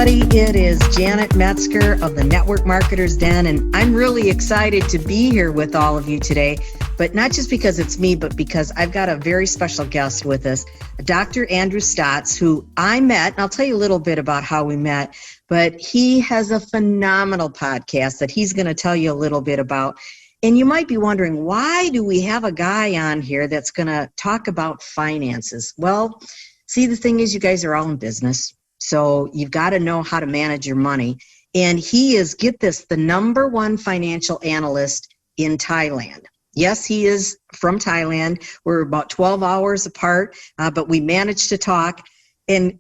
everybody. It is Janet Metzger of the Network Marketers Den, and I'm really excited to be here with all of you today, but not just because it's me, but because I've got a very special guest with us, Dr. Andrew Stotz, who I met, and I'll tell you a little bit about how we met, but he has a phenomenal podcast that he's going to tell you a little bit about. And you might be wondering, why do we have a guy on here that's going to talk about finances? Well, see, the thing is, you guys are all in business. So you've got to know how to manage your money. And he is, get this, the number one financial analyst in Thailand. Yes, he is from Thailand. We're about 12 hours apart, but we managed to talk. And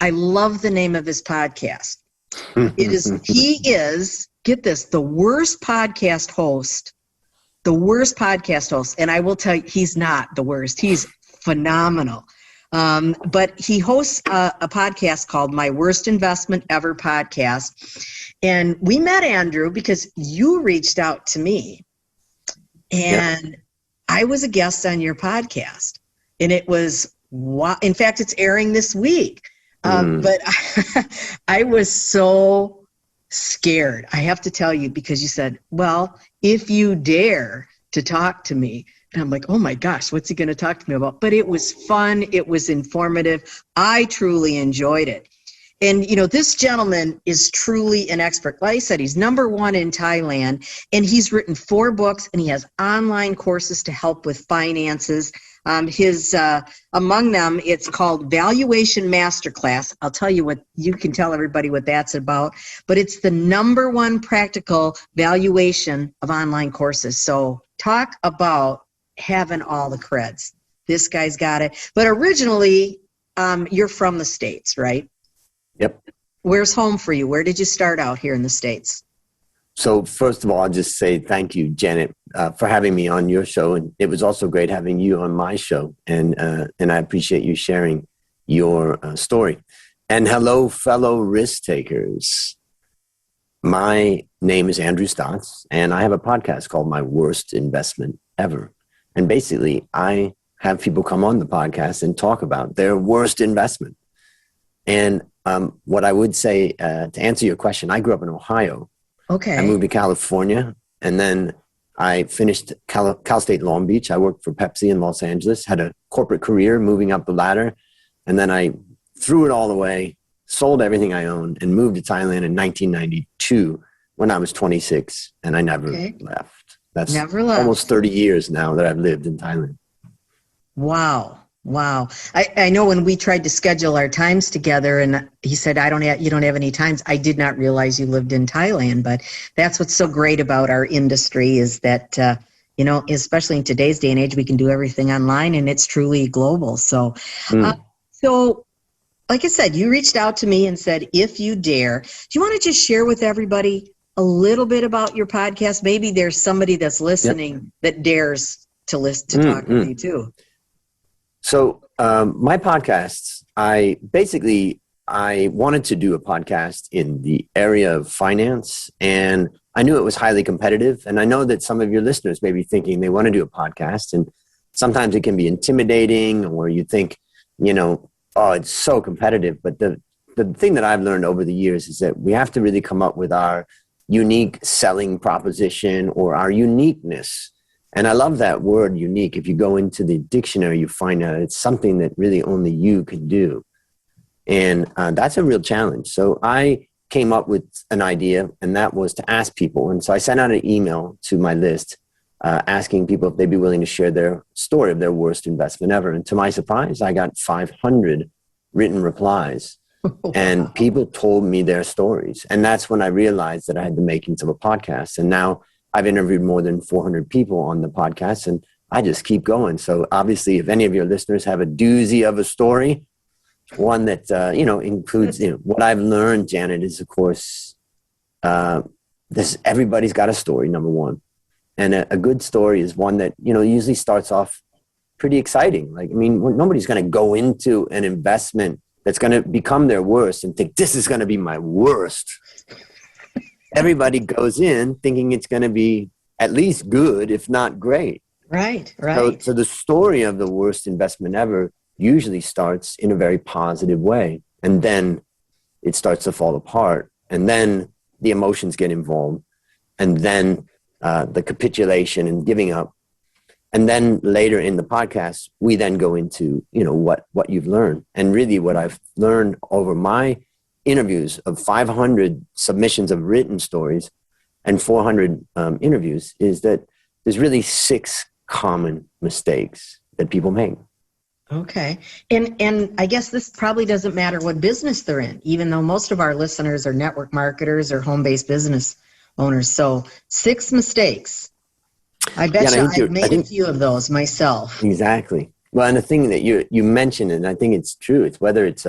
I love the name of his podcast. He is, get this, the worst podcast host. And I will tell you, he's not the worst. He's phenomenal. But he hosts a podcast called My Worst Investment Ever Podcast. And we met Andrew because you reached out to me. And I was a guest on your podcast. And it was, in fact, it's airing this week. But I was so scared, I have to tell you, because you said, well, if you dare to talk to me. And I'm like, oh my gosh, what's he going to talk to me about? But it was fun. It was informative. I truly enjoyed it. And, you know, this gentleman is truly an expert. Like I said, he's number one in Thailand, and he's written 4 books, and he has online courses to help with finances. Among them, it's called Valuation Masterclass. I'll tell you what, you can tell everybody what that's about, but it's the number one practical valuation of online courses. So talk about having all the creds. This guy's got it. But originally, you're from the States, right? Yep. Where's home for you? Where did you start out here in the States? So first of all, I'll just say thank you, Janet, for having me on your show. And it was also great having you on my show. And I appreciate you sharing your story. And hello, fellow risk takers. My name is Andrew Stotz, and I have a podcast called My Worst Investment Ever. And basically, I have people come on the podcast and talk about their worst investment. And what I would say, to answer your question, I grew up in Ohio. Okay. I moved to California, and then I finished Cal State Long Beach. I worked for Pepsi in Los Angeles, had a corporate career moving up the ladder. And then I threw it all away, sold everything I owned, and moved to Thailand in 1992 when I was 26, and I never left. That's almost 30 years now that I've lived in Thailand. Wow. I know when we tried to schedule our times together, and he said, you don't have any times. I did not realize you lived in Thailand, but that's what's so great about our industry is that, especially in today's day and age, we can do everything online, and it's truly global. So, like I said, you reached out to me and said, if you dare, do you want to just share with everybody a little bit about your podcast? Maybe there's somebody that's listening that dares to talk with you too. So my podcasts, I wanted to do a podcast in the area of finance, and I knew it was highly competitive. And I know that some of your listeners may be thinking they want to do a podcast, and sometimes it can be intimidating, or you think, oh, it's so competitive. But the thing that I've learned over the years is that we have to really come up with our unique selling proposition or our uniqueness. And I love that word, unique. If you go into the dictionary, you find out it's something that really only you can do. And that's a real challenge. So I came up with an idea, and that was to ask people. And so I sent out an email to my list asking people if they'd be willing to share their story of their worst investment ever. And to my surprise, I got 500 written replies. And people told me their stories. And that's when I realized that I had the makings of a podcast. And now I've interviewed more than 400 people on the podcast, and I just keep going. So obviously, if any of your listeners have a doozy of a story, one that, includes, what I've learned, Janet, is, of course, everybody's got a story, number one. And a good story is one that, usually starts off pretty exciting. Nobody's going to go into an investment that's going to become their worst and think, this is going to be my worst. Everybody goes in thinking it's going to be at least good, if not great. Right. So the story of the worst investment ever usually starts in a very positive way. And then it starts to fall apart. And then the emotions get involved. And then the capitulation and giving up. And then later in the podcast, we then go into, what you've learned. And really what I've learned over my interviews of 500 submissions of written stories and 400 interviews is that there's really 6 common mistakes that people make. Okay. And I guess this probably doesn't matter what business they're in, even though most of our listeners are network marketers or home-based business owners. So 6 mistakes. I bet I've made a few of those myself. Exactly. Well, and the thing that you mentioned, and I think it's true, it's whether it's,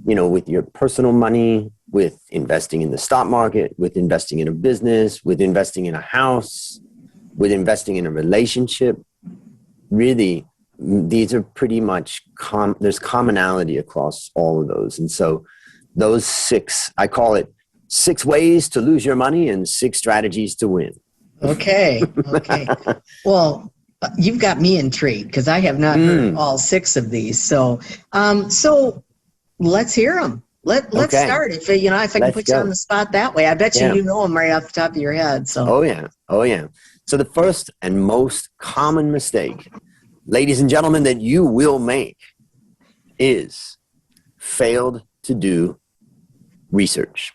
with your personal money, with investing in the stock market, with investing in a business, with investing in a house, with investing in a relationship, really, these are pretty much, there's commonality across all of those. And so those 6, I call it 6 ways to lose your money and 6 strategies to win. Okay. Well, you've got me intrigued because I have not heard all 6 of these. So let's hear them. Let's start. If I can put you on the spot that way, I bet you know them right off the top of your head. So. Oh yeah. So the first and most common mistake, ladies and gentlemen, that you will make is failed to do research.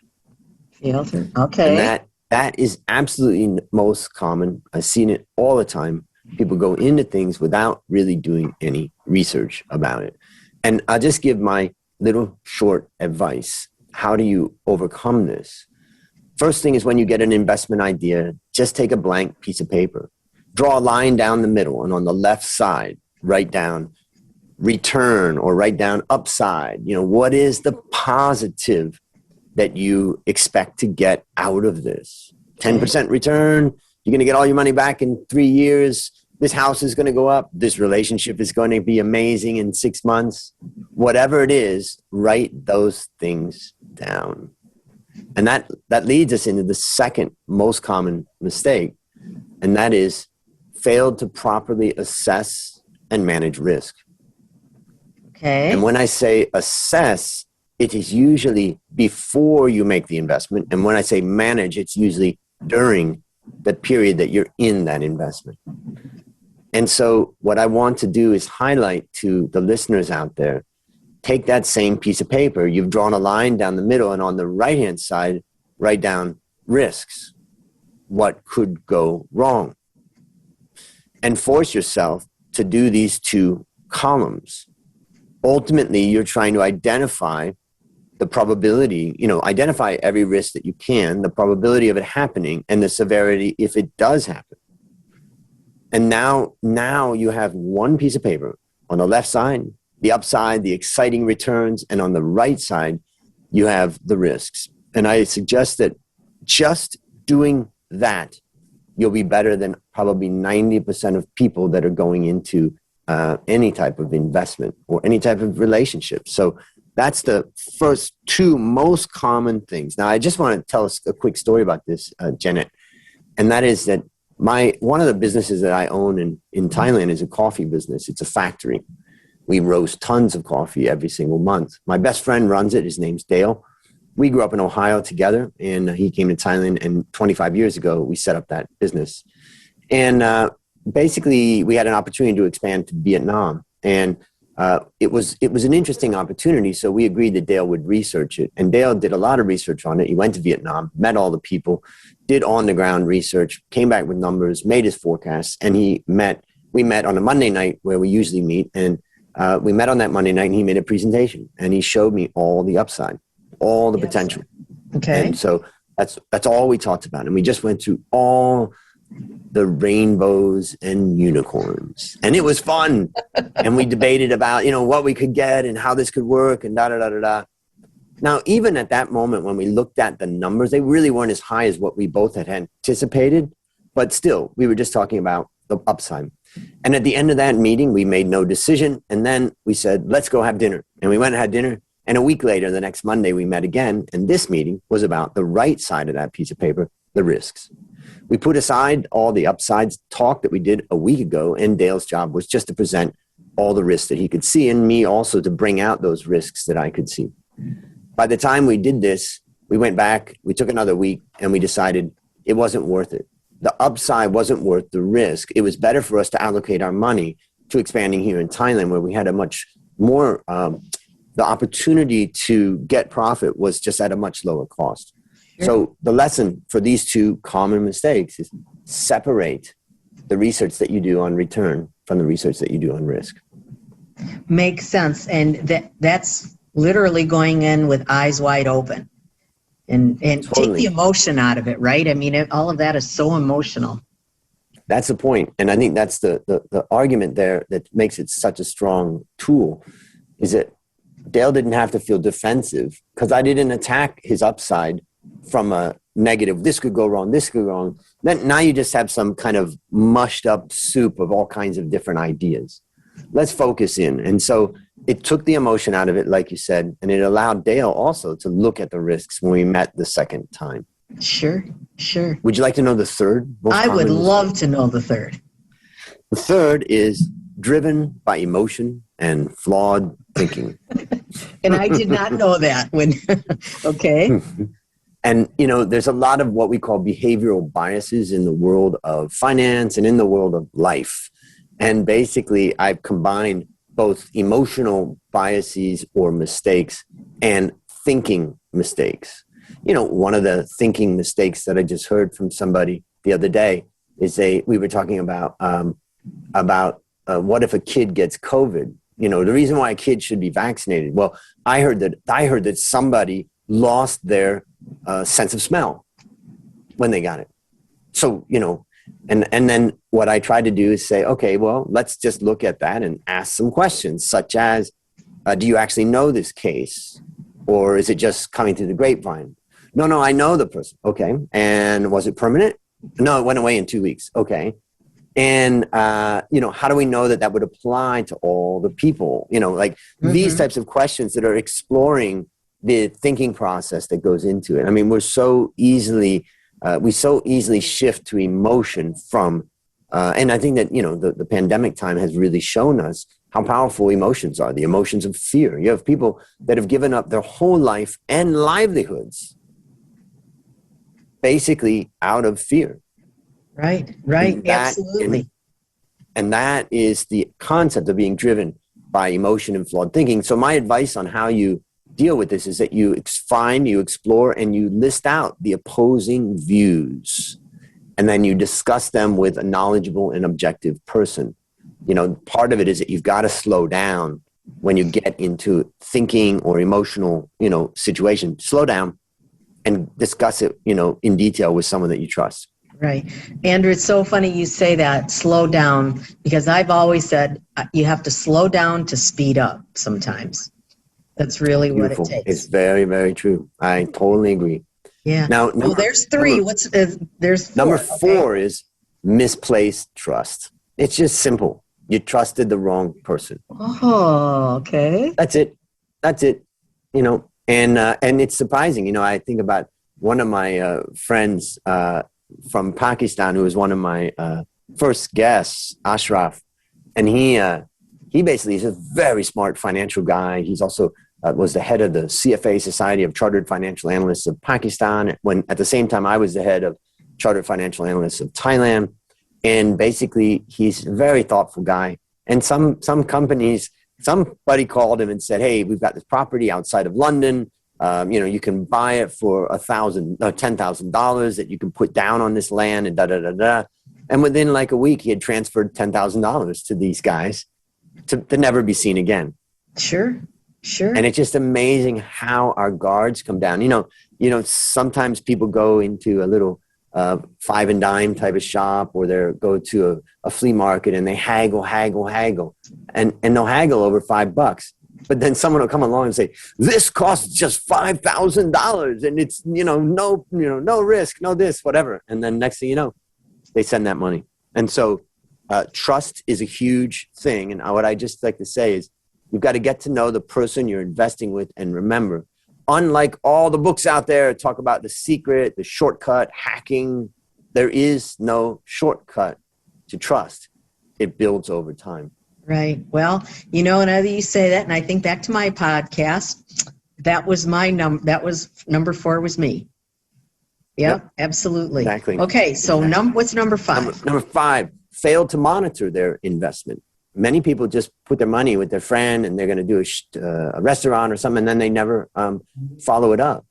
Okay. And that is absolutely most common. I've seen it all the time. People go into things without really doing any research about it. And I'll just give my little short advice. How do you overcome this? First thing is when you get an investment idea, just take a blank piece of paper. Draw a line down the middle, and on the left side, write down return or write down upside. What is the positive that you expect to get out of this? 10% return, you're going to get all your money back in 3 years. This house is going to go up. This relationship is going to be amazing in 6 months. Whatever it is, write those things down. And that leads us into the second most common mistake, and that is failed to properly assess and manage risk. Okay. And when I say assess, it is usually before you make the investment. And when I say manage, it's usually during the period that you're in that investment. And so what I want to do is highlight to the listeners out there, take that same piece of paper, you've drawn a line down the middle, and on the right-hand side, write down risks. What could go wrong? And force yourself to do these 2 columns. Ultimately, you're trying to identify the probability, identify every risk that you can, the probability of it happening, and the severity if it does happen. And now you have one piece of paper. On the left side, the upside, the exciting returns, and on the right side, you have the risks. And I suggest that just doing that, you'll be better than probably 90% of people that are going into any type of investment or any type of relationship. So that's the first 2 most common things. Now, I just want to tell us a quick story about this, Janet. And that is that one of the businesses that I own in Thailand is a coffee business. It's a factory. We roast tons of coffee every single month. My best friend runs it. His name's Dale. We grew up in Ohio together, and he came to Thailand, and 25 years ago, we set up that business. And basically, we had an opportunity to expand to Vietnam. And it was an interesting opportunity, so we agreed that Dale would research it. And Dale did a lot of research on it. He went to Vietnam, met all the people, did on-the-ground research, came back with numbers, made his forecasts, and we met on a Monday night where we usually meet, and we met on that Monday night, and he made a presentation, and he showed me all the upside, all the potential. Okay. And so that's all we talked about. And we just went through all the rainbows and unicorns, and it was fun. And we debated about, what we could get and how this could work and da-da-da-da-da. Now, even at that moment, when we looked at the numbers, they really weren't as high as what we both had anticipated, but still, we were just talking about the upside. And at the end of that meeting, we made no decision. And then we said, let's go have dinner. And we went and had dinner. And a week later, the next Monday, we met again. And this meeting was about the right side of that piece of paper, the risks. We put aside all the upsides talk that we did a week ago, and Dale's job was just to present all the risks that he could see, and me also to bring out those risks that I could see. by the time we did this, we went back, we took another week, and we decided it wasn't worth it. The upside wasn't worth the risk. It was better for us to allocate our money to expanding here in Thailand, where we had a much more, the opportunity to get profit was just at a much lower cost. Sure. So the lesson for these two common mistakes is separate the research that you do on return from the research that you do on risk. Makes sense. And that's literally going in with eyes wide open and totally. Take the emotion out of it, right? I mean, all of that is so emotional. That's the point. And I think that's the argument there that makes it such a strong tool, is that Dale didn't have to feel defensive because I didn't attack his upside from a negative, this could go wrong, this could go wrong. Then now you just have some kind of mushed up soup of all kinds of different ideas. Let's focus in. And so it took the emotion out of it, like you said, and it allowed Dale also to look at the risks when we met the second time. Sure. Would you like to know the third? I would love to know the third. The third is driven by emotion and flawed thinking. And I did not know that when, okay. And, you know, there's a lot of what we call behavioral biases in the world of finance and in the world of life. And basically, I've combined both emotional biases or mistakes and thinking mistakes. You know, one of the thinking mistakes that I just heard from somebody the other day is we were talking about what if a kid gets COVID? You know, the reason why a kid should be vaccinated. Well, I heard that somebody lost their sense of smell when they got it. So, you know, and then what I try to do is say, okay, well, let's just look at that and ask some questions, such as, do you actually know this case? Or is it just coming through the grapevine? No, I know the person. Okay. And was it permanent? No, it went away in 2 weeks. Okay. And, you know, how do we know that would apply to all the people? You know, like these types of questions that are exploring the thinking process that goes into it. I mean, we so easily shift to emotion from, and I think that, you know, the pandemic time has really shown us how powerful emotions are, the emotions of fear. You have people that have given up their whole life and livelihoods basically out of fear. Right, absolutely. And that is the concept of being driven by emotion and flawed thinking. So my advice on how you deal with this is that you explore, and you list out the opposing views. And then you discuss them with a knowledgeable and objective person. You know, part of it is that you've got to slow down when you get into thinking or emotional, you know, situation. Slow down and discuss it, you know, in detail with someone that you trust. Right. Andrew, it's so funny you say that, slow down, because I've always said you have to slow down to speed up sometimes. That's really Beautiful. What it takes. It's very, very true. I totally agree. Yeah. Now, there's three. There's four. Number four is misplaced trust. It's just simple. You trusted the wrong person. Oh, okay. That's it. You know, and it's surprising. You know, I think about one of my friends from Pakistan, who was one of my first guests, Ashraf, and he basically is a very smart financial guy. He's also was the head of the CFA, Society of Chartered Financial Analysts of Pakistan, when at the same time I was the head of Chartered Financial Analysts of Thailand. And basically, he's a very thoughtful guy. And some companies, somebody called him and said, hey, we've got this property outside of London. You know, you can buy it for $10,000 that you can put down on this land and da-da-da-da. And within like a week, he had transferred $10,000 to these guys to never be seen again. Sure. And it's just amazing how our guards come down. You know, sometimes people go into a little five and dime type of shop, or they go to a flea market and they haggle. And they'll haggle over $5. But then someone will come along and say, this costs just $5,000 and it's, no risk, no this, whatever. And then next thing you know, they send that money. And so trust is a huge thing. And what I just like to say is you've got to get to know the person you're investing with. And remember, unlike all the books out there that talk about the secret, the shortcut, hacking, there is no shortcut to trust. It builds over time. Right. Well, now that you say that, and I think back to my podcast, That was my that was number 4 was me. Yep, absolutely. Exactly. Okay, so exactly. what's number 5? Number 5, fail to monitor their investment. Many people just put their money with their friend and they're going to do a restaurant or something, and then they never follow it up.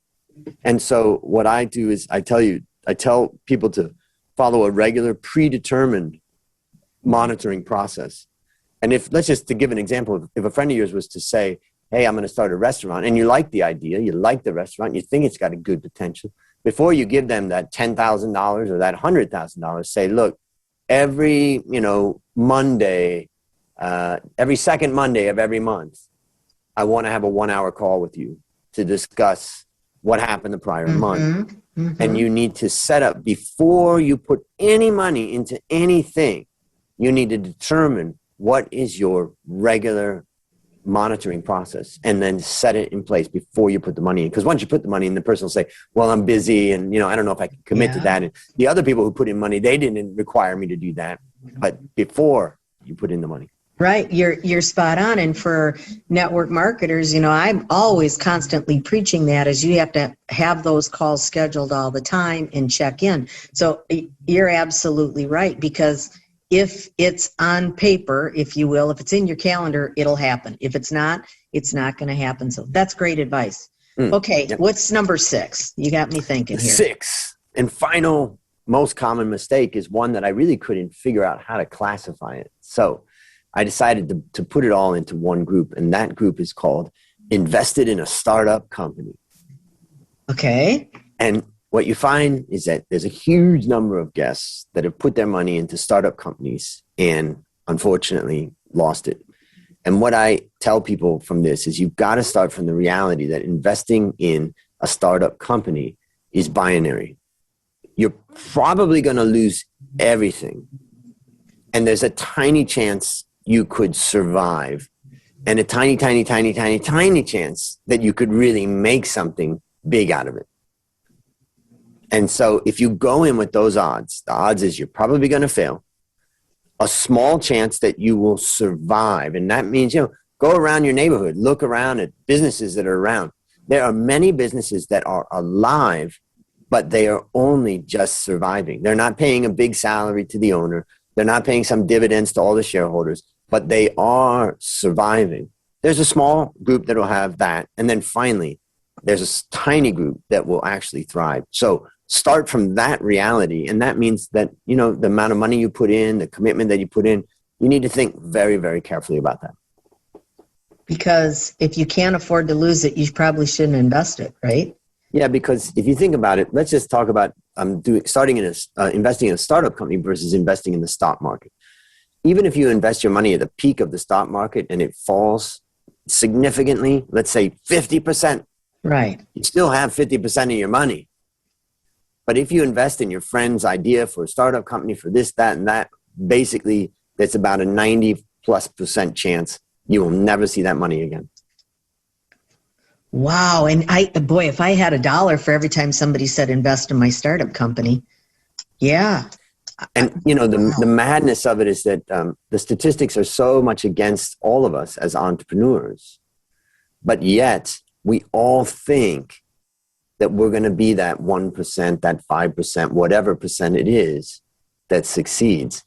And so what I do is I tell people to follow a regular predetermined monitoring process. And let's just to give an example, if a friend of yours was to say, hey, I'm going to start a restaurant, and you like the idea, you like the restaurant, you think it's got a good potential, before you give them that $10,000 or that $100,000, say, look, every Monday, every second Monday of every month, I want to have a 1-hour call with you to discuss what happened the prior month. And you need to set up, before you put any money into anything, you need to determine what is your regular monitoring process, and then set it in place before you put the money in. Because once you put the money in, the person will say, well, I'm busy, and I don't know if I can commit to that. And the other people who put in money, they didn't require me to do that. But before you put in the money. Right. You're spot on. And for network marketers, I'm always constantly preaching that, is you have to have those calls scheduled all the time and check in. So you're absolutely right, because if it's on paper, if you will, if it's in your calendar, it'll happen. If it's not, it's not going to happen. So that's great advice. Okay. Yep. What's number 6? You got me thinking here. 6 and final most common mistake is one that I really couldn't figure out how to classify it. So I decided to put it all into one group, and that group is called invested in a startup company. Okay. And what you find is that there's a huge number of guests that have put their money into startup companies and unfortunately lost it. And what I tell people from this is you've got to start from the reality that investing in a startup company is binary. You're probably going to lose everything. And there's a tiny chance you could survive, and a tiny, tiny, tiny, tiny, tiny chance that you could really make something big out of it. And so if you go in with those odds, the odds is you're probably going to fail, a small chance that you will survive. And that means, go around your neighborhood, look around at businesses that are around. There are many businesses that are alive, but they are only just surviving. They're not paying a big salary to the owner. They're not paying some dividends to all the shareholders, but they are surviving. There's a small group that will have that. And then finally, there's a tiny group that will actually thrive. So start from that reality. And that means that, the amount of money you put in, the commitment that you put in, you need to think very, very carefully about that. Because if you can't afford to lose it, you probably shouldn't invest it, right? Yeah, because if you think about it, let's just talk about investing in a startup company versus investing in the stock market. Even if you invest your money at the peak of the stock market and it falls significantly, let's say 50%, right? You still have 50% of your money. But if you invest in your friend's idea for a startup company for this, that, and that, basically that's about a 90+% chance you will never see that money again. Wow. And if I had $1 for every time somebody said invest in my startup company. Yeah. And, the madness of it is that the statistics are so much against all of us as entrepreneurs, but yet we all think that we're going to be that 1%, that 5%, whatever percent it is that succeeds.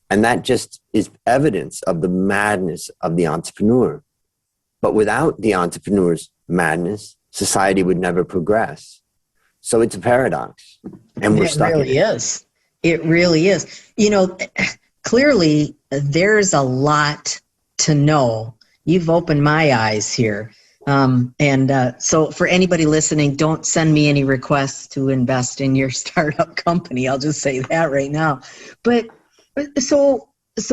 And that just is evidence of the madness of the entrepreneur. But without the entrepreneur's madness, society would never progress. So it's a paradox. And we're stuck in it. It really is. It really is. Clearly there's a lot to know. You've opened my eyes here. So for anybody listening, don't send me any requests to invest in your startup company. I'll just say that right now. But so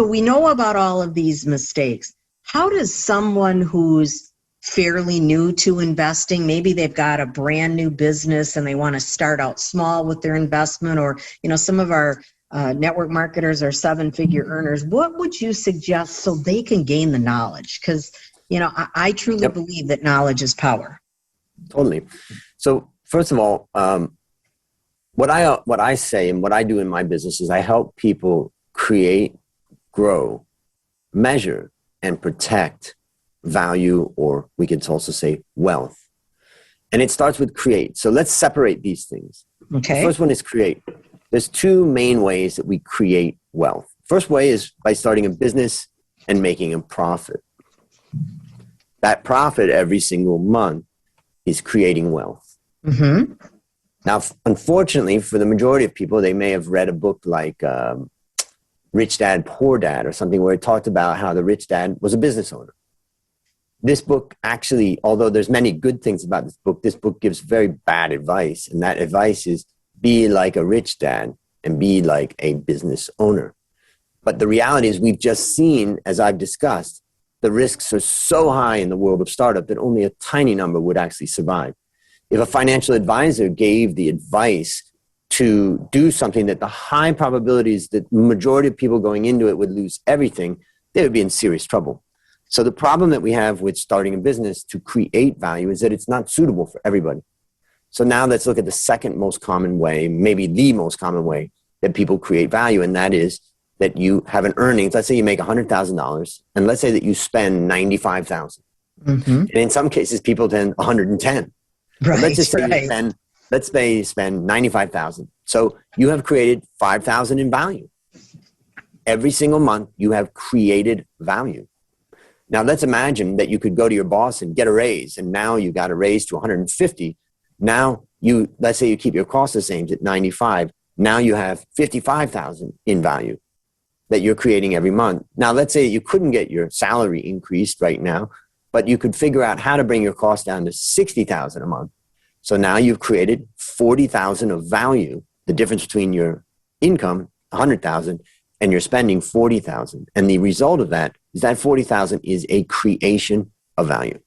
we know about all of these mistakes. How does someone who's fairly new to investing, maybe they've got a brand new business and they want to start out small with their investment, or, some of our network marketers are 7-figure earners, what would you suggest so they can gain the knowledge? Because I truly believe that knowledge is power. Totally. So first of all, what I say and what I do in my business is I help people create, grow, measure, and protect value, or we could also say wealth. And it starts with create. So let's separate these things. Okay. The first one is create. There's two main ways that we create wealth. First way is by starting a business and making a profit. That profit every single month is creating wealth. Mm-hmm. Now, unfortunately, for the majority of people, they may have read a book like Rich Dad, Poor Dad, or something where it talked about how the rich dad was a business owner. This book actually, although there's many good things about this book gives very bad advice. And that advice is be like a rich dad and be like a business owner. But the reality is we've just seen, as I've discussed, the risks are so high in the world of startup that only a tiny number would actually survive. If a financial advisor gave the advice to do something that the high probabilities that the majority of people going into it would lose everything, they would be in serious trouble. So the problem that we have with starting a business to create value is that it's not suitable for everybody. So now let's look at the second most common way, maybe the most common way that people create value, and that is that you have an earnings. Let's say you make $100,000, and let's say that you spend $95,000. Mm-hmm. And in some cases, people spend $110,000. Right. Let's just say you spend $95,000. So you have created $5,000 in value. Every single month, you have created value. Now, let's imagine that you could go to your boss and get a raise, and now you got a raise to 150. Now, let's say you keep your costs the same at 95. Now you have 55,000 in value that you're creating every month. Now, let's say you couldn't get your salary increased right now, but you could figure out how to bring your cost down to 60,000 a month. So now you've created 40,000 of value, the difference between your income, 100,000, and you're spending 40,000. And the result of that is that 40,000 is a creation of value.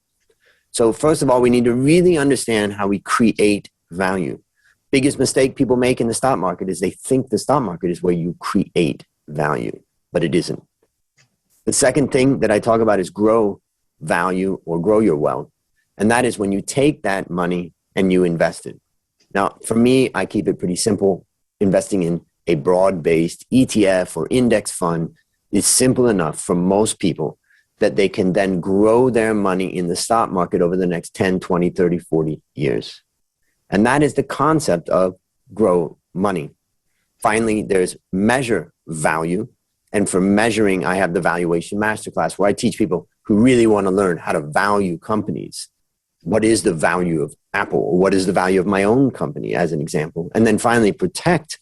So first of all, we need to really understand how we create value. Biggest mistake people make in the stock market is they think the stock market is where you create value, but it isn't. The second thing that I talk about is grow value or grow your wealth. And that is when you take that money and you invest it. Now, for me, I keep it pretty simple. Investing in a broad-based ETF or index fund is simple enough for most people that they can then grow their money in the stock market over the next 10, 20, 30, 40 years. And that is the concept of grow money. Finally, there's measure value. And for measuring, I have the Valuation Masterclass where I teach people who really want to learn how to value companies. What is the value of Apple? Or what is the value of my own company, as an example? And then finally, protect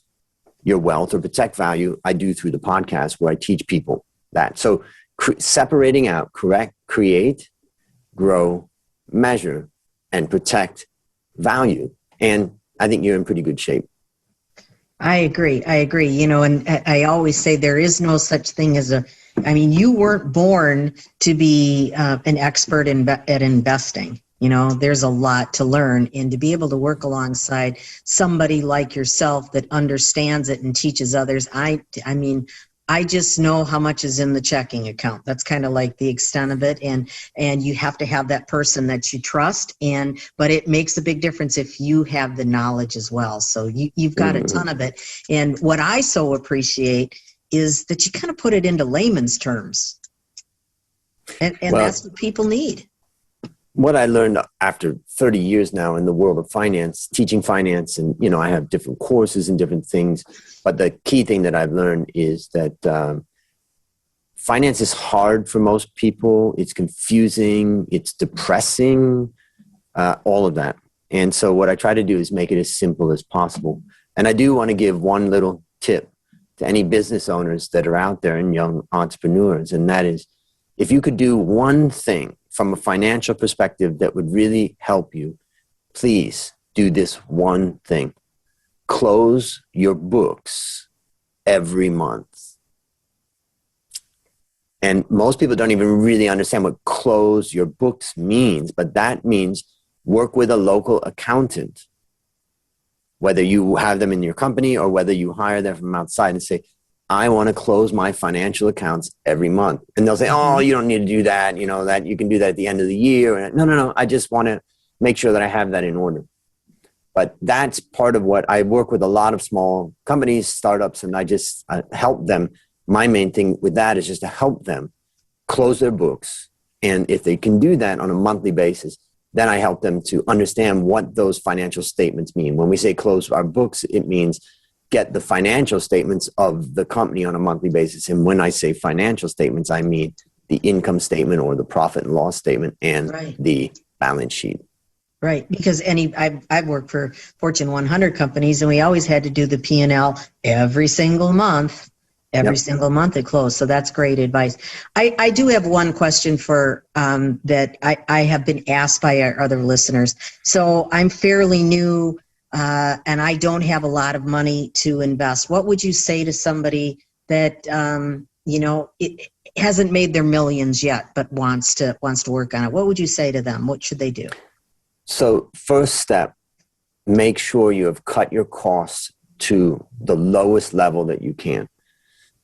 your wealth or protect value, I do through the podcast where I teach people that. So separating out, create, grow, measure, and protect value. And I think you're in pretty good shape. I agree. You know, and I always say there is no such thing as you weren't born to be an expert at investing. You know, there's a lot to learn, and to be able to work alongside somebody like yourself that understands it and teaches others. I just know how much is in the checking account. That's kind of like the extent of it. And you have to have that person that you trust. But it makes a big difference if you have the knowledge as well. So you've got a ton of it. And what I so appreciate is that you kind of put it into layman's terms. And that's what people need. What I learned after 30 years now in the world of finance, teaching finance, and, you know, I have different courses and different things, but the key thing that I've learned is that finance is hard for most people. It's confusing. It's depressing, all of that. And so what I try to do is make it as simple as possible. And I do want to give one little tip to any business owners that are out there and young entrepreneurs, and that is, if you could do one thing from a financial perspective that would really help you, please do this one thing. Close your books every month. And most people don't even really understand what close your books means, but that means work with a local accountant, whether you have them in your company or whether you hire them from outside, and say, I want to close my financial accounts every month. And they'll say, oh, you don't need to do that. You know, that you can do that at the end of the year. And no. I just want to make sure that I have that in order. But that's part of what I work with a lot of small companies, startups, and I just help them. My main thing with that is just to help them close their books. And if they can do that on a monthly basis, Then I help them to understand what those financial statements mean. When we say close our books, it means get the financial statements of the company on a monthly basis. And when I say financial statements, I mean the income statement or the profit and loss statement and the balance sheet. Right, because I've worked for Fortune 100 companies, and we always had to do the P&L every single month. Every single month it closed. So that's great advice. I do have one question for that I have been asked by our other listeners. So I'm fairly new and I don't have a lot of money to invest. What would you say to somebody that it hasn't made their millions yet, but wants to work on it? What would you say to them? What should they do? So first step, make sure you have cut your costs to the lowest level that you can.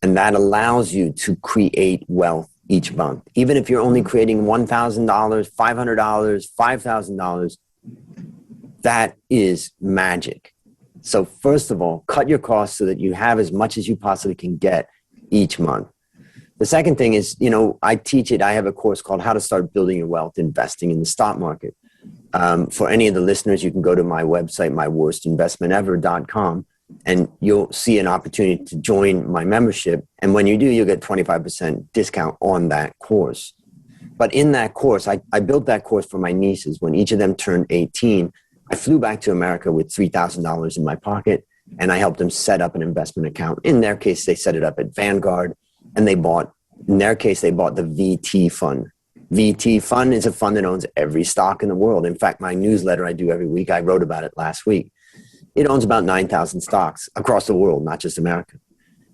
And that allows you to create wealth each month. Even if you're only creating $1,000, $500, $5,000, that is magic. So first of all, cut your costs so that you have as much as you possibly can get each month. The second thing is, I teach it. I have a course called How to Start Building Your Wealth Investing in the Stock Market. For any of the listeners, you can go to my website, myworstinvestmentever.com, and you'll see an opportunity to join my membership. And when you do, you'll get 25% discount on that course. But in that course, I built that course for my nieces. When each of them turned 18, I flew back to America with $3,000 in my pocket, and I helped them set up an investment account. In their case, they set it up at Vanguard, and they bought the VT fund. VT fund is a fund that owns every stock in the world. In fact, my newsletter I do every week, I wrote about it last week. It owns about 9,000 stocks across the world, not just America.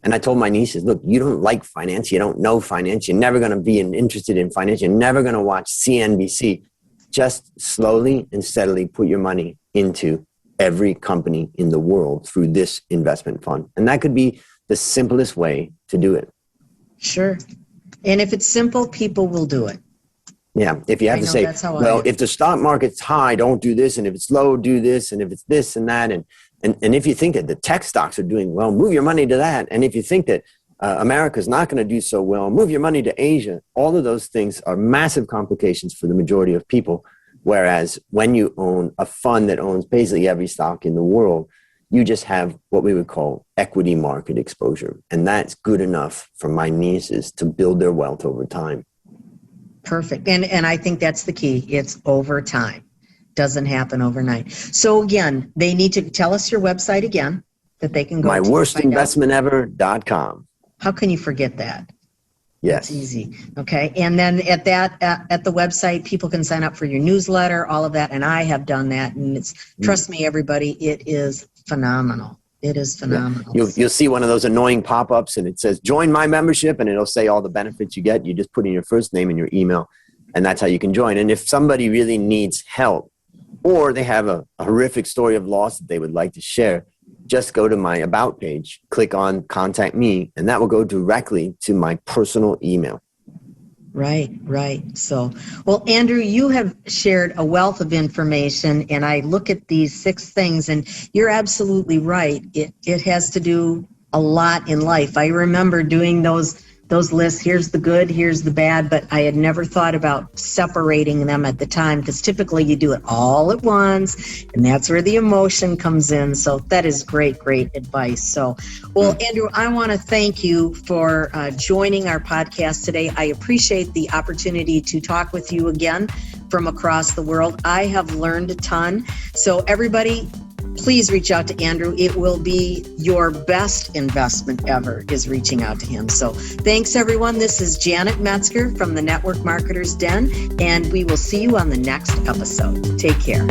And I told my nieces, look, you don't like finance. You don't know finance. You're never going to be interested in finance. You're never going to watch CNBC. Just slowly and steadily put your money into every company in the world through this investment fund. And that could be the simplest way to do it. Sure. And if it's simple, people will do it. Yeah. If you have to say, well, if the stock market's high, don't do this. And if it's low, do this. And if it's this and that. And if you think that the tech stocks are doing well, move your money to that. And if you think that America's not going to do so well, move your money to Asia. All of those things are massive complications for the majority of people. Whereas when you own a fund that owns basically every stock in the world, you just have what we would call equity market exposure. And that's good enough for my nieces to build their wealth over time. Perfect. And I think that's the key. It's over time. Doesn't happen overnight. So again, they need to tell us your website again that they can go to. myworstinvestmentever.com. How can you forget that? Yes. It's easy. Okay. And then at the website, people can sign up for your newsletter, all of that. And I have done that. And trust me, everybody, it is phenomenal. It is phenomenal. Yeah. You'll see one of those annoying pop-ups and it says, join my membership, and it'll say all the benefits you get. You just put in your first name and your email, and that's how you can join. And if somebody really needs help or they have a horrific story of loss that they would like to share, just go to my About page, click on Contact Me, and that will go directly to my personal email. Right. So, well, Andrew, you have shared a wealth of information, and I look at these 6 things, and you're absolutely right. It has to do a lot in life. I remember doing those lists. Here's the good, here's the bad, but I had never thought about separating them at the time, because typically you do it all at once, and that's where the emotion comes in. So that is great advice. So, well, Andrew, I want to thank you for joining our podcast today. I appreciate the opportunity to talk with you again from across the world. I have learned a ton. So everybody, please reach out to Andrew. It will be your best investment ever is reaching out to him. So thanks, everyone. This is Janet Metzger from the Network Marketers Den, and we will see you on the next episode. Take care.